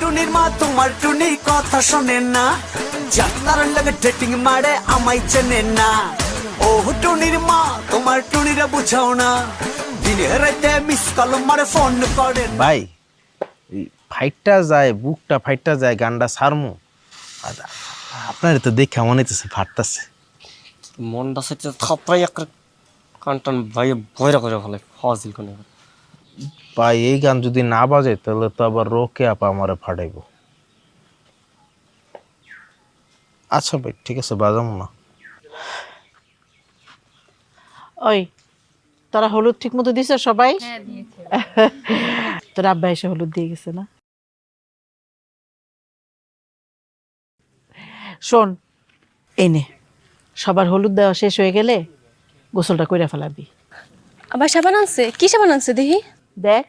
টুনির মা তোমার টুনি কথা শোনে না, যাত্রার লাগে ডেটিং মারে আমায় চেনে না। ও টুনির মা তোমার টুনিরা বুঝাও না, দিনে রাতে মিস কল মারে ফোন করে না। ভাই ফাইটটা যায়, বুকটা ফাইটটা যায়, গানটা সারমু। আপনার তো দেখে মনে হইতেছে ফাটতাছে। মনটা সেটা থাপড়াই একটা কানটান ভাই বয়রা করে ফেলে ফাজিল কোনে। ভাই এই গান যদি না বাজে তাহলে তো আবার রোকে আপা আমারে ফাটাইবো। আচ্ছা ভাই ঠিক আছে, বাজাবো না। ওই তোরা হলুদ ঠিক মতো দিছে সবাই? তোর আব্বা এসে হলুদ দিয়ে গেছে না? শোন, এই নে, সবার হলুদ দেওয়া শেষ হয়ে গেলে গোসলটা কইরা ফেলাবি। আবার সাবান আনছে? কি সাবান আনছে দেখি? দেখ